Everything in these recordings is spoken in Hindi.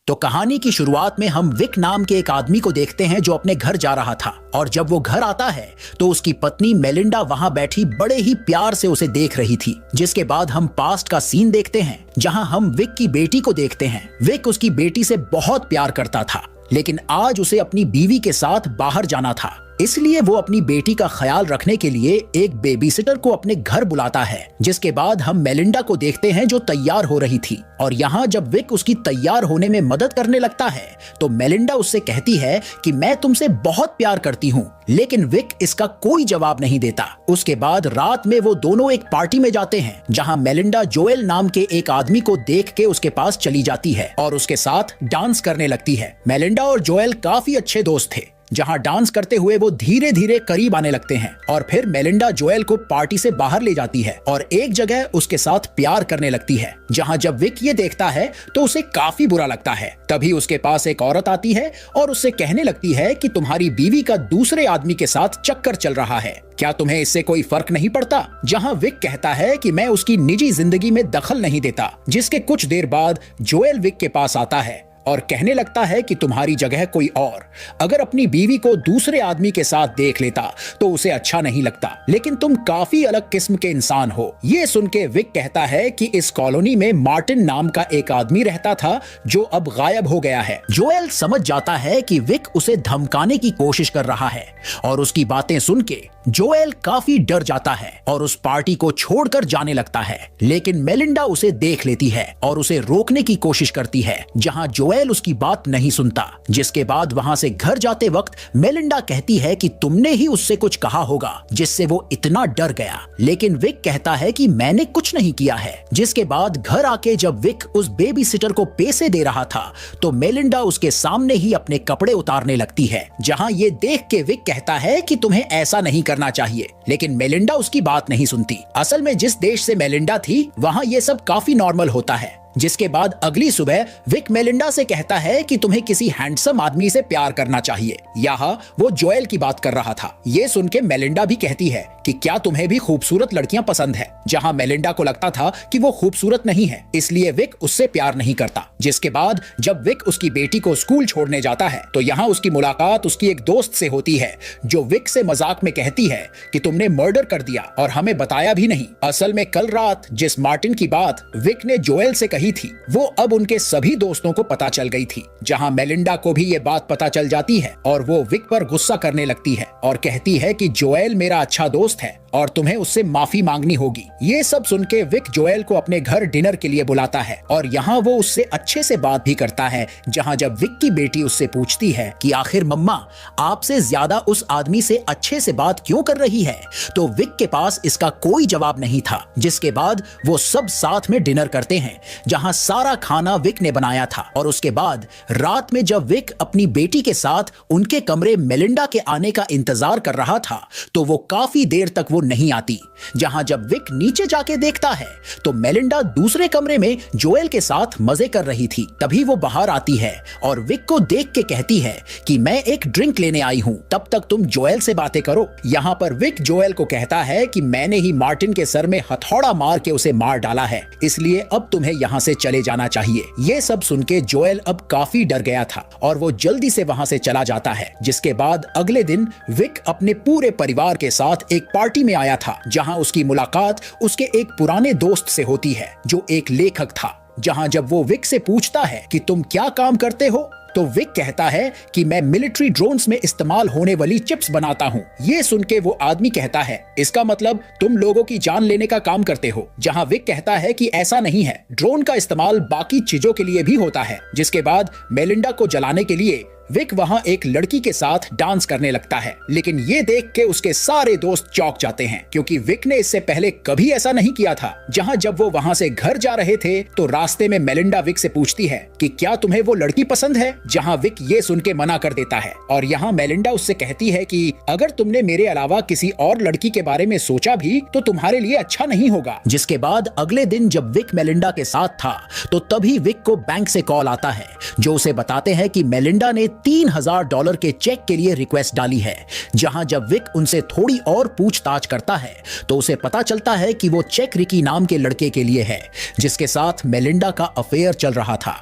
तो कहानी की शुरुआत में हम विक नाम के एक आदमी को देखते हैं जो अपने घर जा रहा था, और जब वो घर आता है तो उसकी पत्नी मेलिंडा वहां बैठी बड़े ही प्यार से उसे देख रही थी। जिसके बाद हम पास्ट का सीन देखते हैं जहां हम विक की बेटी को देखते हैं। विक उसकी बेटी से बहुत प्यार करता था, लेकिन आज उसे अपनी बीवी के साथ बाहर जाना था, इसलिए वो अपनी बेटी का ख्याल रखने के लिए एक बेबीसिटर को अपने घर बुलाता है। जिसके बाद हम मेलिंडा को देखते हैं जो तैयार हो रही थी, और यहाँ जब विक उसकी तैयार होने में मदद करने लगता है तो मेलिंडा उससे कहती है कि मैं तुमसे बहुत प्यार करती हूँ, लेकिन विक इसका कोई जवाब नहीं देता। उसके बाद रात में वो दोनों एक पार्टी में जाते हैं जहाँ मेलिंडा जोएल नाम के एक आदमी को देख के उसके पास चली जाती है और उसके साथ डांस करने लगती है। मेलिंडा और जोएल काफी अच्छे दोस्त थे, जहां डांस करते हुए वो धीरे धीरे करीब आने लगते हैं, और फिर मेलिंडा जोएल को पार्टी से बाहर ले जाती है और एक जगह उसके साथ प्यार करने लगती है। जहां जब विक ये देखता है तो उसे काफी बुरा लगता है। तभी उसके पास एक औरत आती है और उससे कहने लगती है कि तुम्हारी बीवी का दूसरे आदमी के साथ चक्कर चल रहा है, क्या तुम्हें इससे कोई फर्क नहीं पड़ता? जहां विक कहता है कि मैं उसकी निजी जिंदगी में दखल नहीं देता। जिसके कुछ देर बाद जोएल विक के पास आता है और कहने लगता है कि तुम्हारी जगह कोई और अगर अपनी बीवी को दूसरे आदमी के साथ देख लेता तो उसे अच्छा नहीं लगता, लेकिन तुम काफी अलग किस्म के इंसान हो। ये सुन के विक कहता है कि इस कॉलोनी में मार्टिन नाम का एक आदमी रहता था जो अब गायब हो गया है। जोएल समझ जाता है कि विक उसे धमकाने की कोशिश कर रहा है, और उसकी बातें सुन के जोएल काफी डर जाता है और उस पार्टी को छोड़कर जाने लगता है। लेकिन मेलिंडा उसे देख लेती है और उसे रोकने की कोशिश करती है, जहां जोएल उसकी बात नहीं सुनता। जिसके बाद वहां से घर जाते वक्त मेलिंडा कहती है कि तुमने ही उससे कुछ कहा होगा जिससे वो इतना डर गया, लेकिन विक कहता है कि मैंने कुछ नहीं किया है। जिसके बाद घर आके जब विक उस बेबी सिटर को पैसे दे रहा था तो मेलिंडा उसके सामने ही अपने कपड़े उतारने लगती है, जहां ये देख के विक कहता है कि तुम्हें ऐसा नहीं करना चाहिए, लेकिन मेलिंडा उसकी बात नहीं सुनती। असल में जिस देश से मेलिंडा थी वहां ये सब काफी नॉर्मल होता है। जिसके बाद अगली सुबह विक मेलिंडा से कहता है कि तुम्हें किसी हैंडसम आदमी से प्यार करना चाहिए। यहाँ वो जोएल की बात कर रहा था। ये सुन के मेलिंडा भी कहती है कि क्या तुम्हें भी खूबसूरत लड़कियां पसंद है, जहाँ मेलिंडा को लगता था कि वो खूबसूरत नहीं है, इसलिए विक उससे प्यार नहीं करता। जिसके बाद जब विक उसकी बेटी को स्कूल छोड़ने जाता है तो यहाँ उसकी मुलाकात उसकी एक दोस्त से होती है, जो विक से मजाक में कहती है कि तुमने मर्डर कर दिया और हमें बताया भी नहीं। असल में कल रात जिस मार्टिन की बात विक ने जोएल से कही थी वो अब उनके सभी दोस्तों को पता चल गई थी, जहां मेलिंडा को भी ये बात पता चल जाती है और वो विक पर गुस्सा करने लगती है और कहती है कि जोएल मेरा अच्छा दोस्त है और तुम्हें उससे माफी मांगनी होगी। ये सब सुन के विक जोएल को अपने घर डिनर के लिए बुलाता है और यहाँ वो उससे अच्छे से बात भी करता है। जहाँ जब विक की बेटी उससे पूछती है कि आखिर मम्मा आपसे ज्यादा उस आदमी से अच्छे से बात क्यों कर रही है, तो विक के पास इसका कोई जवाब नहीं था। जिसके बाद वो सब साथ में डिनर करते हैं, जहाँ सारा खाना विक ने बनाया था। और उसके बाद रात में जब विक अपनी बेटी के साथ उनके कमरे मेलिंडा के आने का इंतजार कर रहा था तो वो काफी देर तक वो नहीं आती। जहां जब विक नीचे जाके देखता है तो मेलिंडा दूसरे कमरे में जोएल के साथ मजे कर रही थी। तभी वो बाहर आती है और विक को देख के कहती है कि मैं एक ड्रिंक लेने आई हूं, तब तक तुम जोएल से बातें करो। यहाँ पर विक जोएल को कहता है कि मैंने ही मार्टिन के सर में हथौड़ा मार के उसे मार डाला है, इसलिए अब तुम्हें यहाँ से चले जाना चाहिए। ये सब सुन के जोएल अब काफी डर गया था और वो जल्दी से वहां से चला जाता है। जिसके बाद अगले दिन विक अपने पूरे परिवार के साथ एक पार्टी में आया था, जहां उसकी मुलाकात उसके एक पुराने दोस्त से होती है जो एक लेखक था। जहां जब वो विक से पूछता है कि तुम क्या काम करते हो, तो विक कहता है कि मैं मिलिट्री ड्रोन्स में इस्तेमाल होने वाली चिप्स बनाता हूँ। ये सुन के वो आदमी कहता है इसका मतलब तुम लोगों की जान लेने का काम करते हो। जहाँ विक कहता है कि ऐसा नहीं है, ड्रोन का इस्तेमाल बाकी चीजों के लिए भी होता है। जिसके बाद मेलिंडा को जलाने के लिए विक वहां एक लड़की के साथ डांस करने लगता है, लेकिन ये देख के उसके सारे दोस्त चौंक जाते हैं क्योंकि विक ने इससे पहले कभी ऐसा नहीं किया था। जहां जब वो वहां से घर जा रहे थे तो रास्ते में मेलिंडा विक से पूछती है कि क्या तुम्हें वो लड़की पसंद है, जहां विक ये सुन के मना कर देता है। और यहाँ मेलिंडा उससे कहती है कि अगर तुमने मेरे अलावा किसी और लड़की के बारे में सोचा भी तो तुम्हारे लिए अच्छा नहीं होगा। जिसके बाद अगले दिन जब विक मेलिंडा के साथ था तो तभी विक को बैंक से कॉल आता है, जो उसे बताते हैं कि मेलिंडा ने $3000 के चेक के लिए रिक्वेस्ट डाली है। जहां जब विक उनसे थोड़ी और पूछताछ करता है तो उसे पता चलता है कि वो चेक रिकी नाम के लड़के के लिए है जिसके साथ मेलिंडा का अफेयर चल रहा था,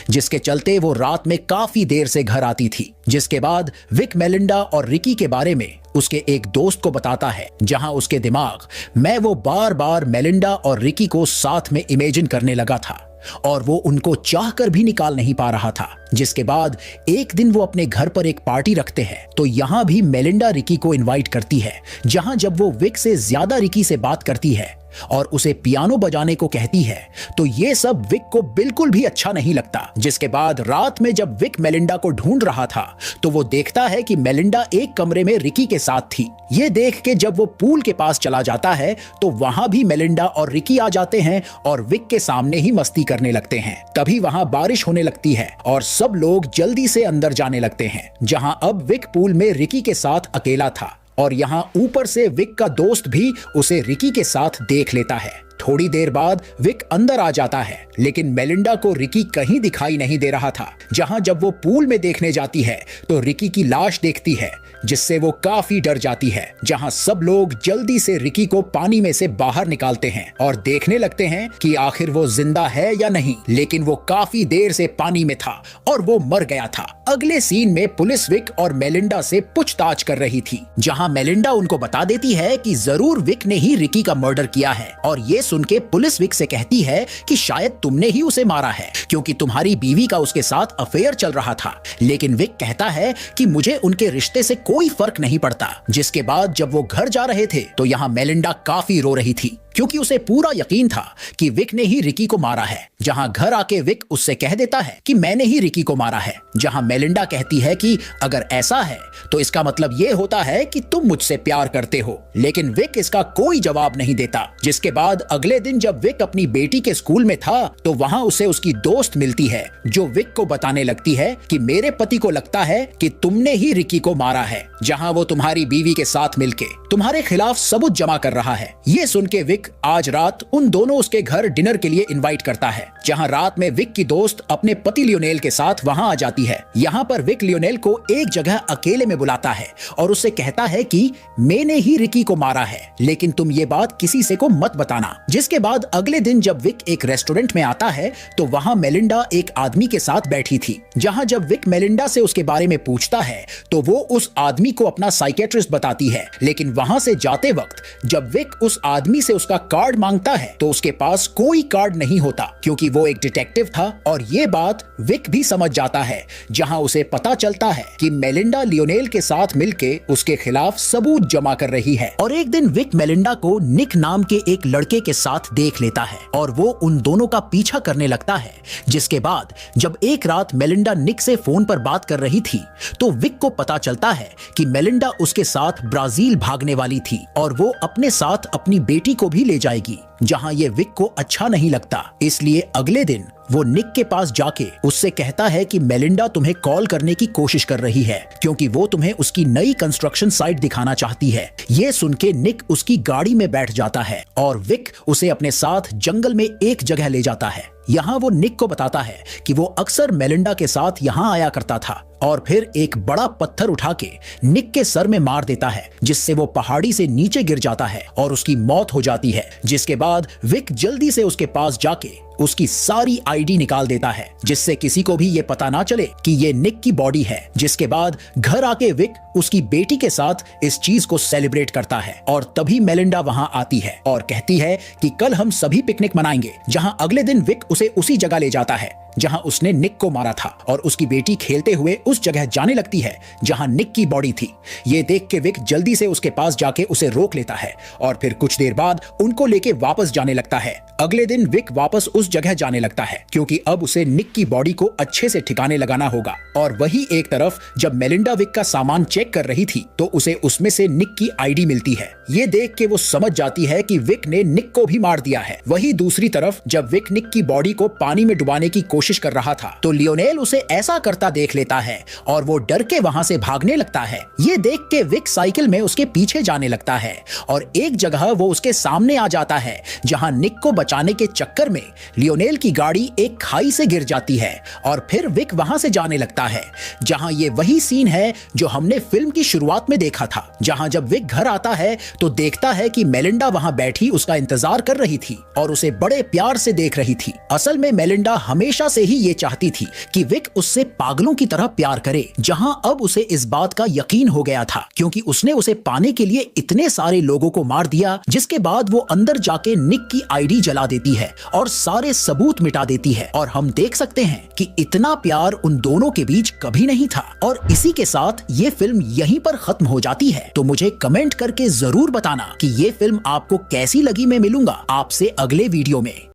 जिसके चलते वो रात में काफी देर से घर आती थी। जिसके बाद विक मेलिंडा और रिकी के बारे में उसके एक दोस्त को बताता है, जहां उसके दिमाग में वो बार बार मेलिंडा और रिकी को साथ में इमेजिन करने लगा था और वो उनको चाहकर भी निकाल नहीं पा रहा था। जिसके बाद एक दिन वो अपने घर पर एक पार्टी रखते हैं तो यहाँ भी मेलिंडा रिकी को इनवाइट करती है, जहां जब वो विक से ज्यादा रिकी से बात करती है और उसे पियानो बजाने को कहती है तो ये सब विक को बिल्कुल भी अच्छा नहीं लगता। जिसके बाद रात में जब विक मेलिंडा को ढूंढ रहा था तो वो देखता है कि मेलिंडा एक कमरे में रिकी के साथ थी। ये देख के जब वो पूल के पास चला जाता है तो वहां भी मेलिंडा और रिकी आ जाते हैं और विक के सामने ही मस्ती करने लगते हैं। तभी वहां बारिश होने लगती है और सब लोग जल्दी से अंदर जाने लगते हैं, जहां अब विक पूल में रिकी के साथ अकेला था और यहाँ ऊपर से विक का दोस्त भी उसे रिकी के साथ देख लेता है। थोड़ी देर बाद विक अंदर आ जाता है लेकिन मेलिंडा को रिकी कहीं दिखाई नहीं दे रहा था। जहां जब वो पूल में देखने जाती है तो रिकी की लाश देखती है जिससे वो काफी डर जाती है। जहां सब लोग जल्दी से रिकी को पानी में से बाहर निकालते हैं और देखने लगते हैं कि आखिर वो जिंदा है या नहीं, लेकिन वो काफी देर से पानी में था और वो मर गया था। अगले सीन में पुलिस विक और मेलिंडा से पूछताछ कर रही थी, जहां मेलिंडा उनको बता देती है कि जरूर विक ने ही रिकी का मर्डर किया है और ये सुन के पुलिस विक से कहती है कि शायद तुमने ही उसे मारा है क्योंकि तुम्हारी बीवी का उसके साथ अफेयर चल रहा था। लेकिन विक कहता है कि मुझे उनके रिश्ते से कोई फर्क नहीं पड़ता। जिसके बाद जब वो घर जा रहे थे तो यहाँ मेलिंडा काफी रो रही थी क्योंकि उसे पूरा यकीन था कि विक ने ही रिकी को मारा है। जहां घर आके विक उससे कह देता है कि मैंने ही रिकी को मारा है, जहां मेलिंडा कहती है कि अगर ऐसा है तो इसका मतलब ये होता है कि तुम मुझसे प्यार करते हो। लेकिन विक इसका कोई जवाब नहीं देता। जिसके बाद अगले दिन जब विक अपनी बेटी के स्कूल में था तो वहां उसे उसकी दोस्त मिलती है जो विक को बताने लगती है कि मेरे पति को लगता है कि तुमने ही रिकी को मारा है, जहां वो तुम्हारी बीवी के साथ मिलके तुम्हारे खिलाफ सबूत जमा कर रहा है। ये सुन के विक आज रात उन दोनों उसके घर डिनर के लिए इनवाइट करता है, जहां रात में विक की दोस्त अपने पति लियोनेल के साथ वहां आ जाती है। यहाँ पर विक लियोनेल को एक जगह अकेले में बुलाता है और उससे कहता है कि मैंने ही रिकी को मारा है, लेकिन तुम ये बात किसी से को मत बताना। जिसके बाद अगले दिन जब विक एक रेस्टोरेंट में आता है तो वहां मेलिंडा एक आदमी के साथ बैठी थी। जहां जब विक मेलिंडा से उसके बारे में पूछता है तो वो उस आदमी को अपना साइकेट्रिस्ट बताती है, लेकिन वहां से जाते वक्त जब विक उस आदमी से उसका कार्ड मांगता है तो उसके पास कोई कार्ड नहीं होता क्योंकि वो एक डिटेक्टिव था और ये बात विक भी समझ जाता है। जहां उसे पता चलता है कि मेलिंडा लियोनेल के साथ मिलके उसके खिलाफ सबूत जमा कर रही है। और एक दिन विक मेलिंडा को निक नाम के एक लड़के के साथ देख लेता है और वो उन दोनों का पीछा करने लगता है। जिसके बाद जब एक रात मेलिंडा निक से फोन पर बात कर रही थी तो विक को पता चलता है कि मेलिंडा उसके साथ ब्राजील भागने वाली थी और वो अपने साथ अपनी बेटी को भी ले जाएगी, जहां ये विक को अच्छा नहीं लगता। इसलिए अगले दिन वो निक के पास जाके उससे कहता है कि मेलिंडा तुम्हें कॉल करने की कोशिश कर रही है क्योंकि वो तुम्हें उसकी नई कंस्ट्रक्शन साइट दिखाना चाहती है। ये सुन के निक उसकी गाड़ी में बैठ जाता है और विक उसे अपने साथ जंगल में एक जगह ले जाता है। यहाँ वो निक को बताता है कि वो अक्सर मेलिंडा के साथ यहाँ आया करता था और फिर एक बड़ा पत्थर उठा के निक के सर में मार देता है, जिससे वो पहाड़ी से नीचे गिर जाता है और उसकी मौत हो जाती है। जिसके बाद विक जल्दी से उसके पास जाके उसकी सारी आईडी निकाल देता है जिससे किसी को भी ये पता ना चले कि ये निक की बॉडी है। जिसके बाद घर आके विक उसकी बेटी के साथ इस चीज को सेलिब्रेट करता है और तभी मेलिंडा वहां आती है और कहती है कि कल हम सभी पिकनिक मनाएंगे। जहां अगले दिन विक उसे उसी जगह ले जाता है जहां उसने निक को मारा था और उसकी बेटी खेलते हुए उस जगह जाने लगती है जहां निक की बॉडी थी। ये देख के विक जल्दी से उसके पास जाके उसे रोक लेता है और फिर कुछ देर बाद उनको लेके वापस जाने लगता है। अगले दिन विक वापस उस जगह जाने लगता है क्योंकि अब उसे निक की बॉडी को अच्छे से ठिकाने लगाना होगा। और वही एक तरफ जब मेलिंडा विक का सामान चेक कर रही थी तो उसे उसमें से निक की आईडी मिलती है। ये देख के वो समझ जाती है कि विक ने निक को भी मार दिया है। वही दूसरी तरफ जब विक निक की बॉडी को पानी में डुबाने की कोशिश कर रहा था तो लियोनेल उसे ऐसा करता देख लेता है और वो डर के वहां से भागने लगता है। ये देख के विक साइकिल में उसके पीछे जाने लगता है और एक जगह वो उसके सामने आ जाता है जहां निक को बचाने के चक्कर में लियोनेल की गाड़ी एक खाई से गिर जाती है और फिर विक वहां से जाने लगता है। जहां ये वही सीन है जो हमने फिल्म की शुरुआत में देखा था, जहां जब विक घर आता है तो देखता है कि मेलिंडा वहां बैठी उसका इंतजार कर रही थी और उसे बड़े प्यार से देख रही थी। असल में मेलिंडा हमेशा से ही ये चाहती थी कि विक उससे पागलों की तरह प्यार करे, जहां अब उसे इस बात का यकीन हो गया था क्योंकि उसने उसे पाने के लिए इतने सारे लोगों को मार दिया, जिसके बाद वो अंदर जाके निक की आईडी जला देती है और सारे सबूत मिटा देती है। और हम देख सकते हैं कि इतना प्यार उन दोनों के बीच कभी नहीं था। और इसी के साथ ये फिल्म यहीं पर खत्म हो जाती है। तो मुझे कमेंट करके जरूर बताना कि ये फिल्म आपको कैसी लगी। मैं मिलूंगा आपसे अगले वीडियो में।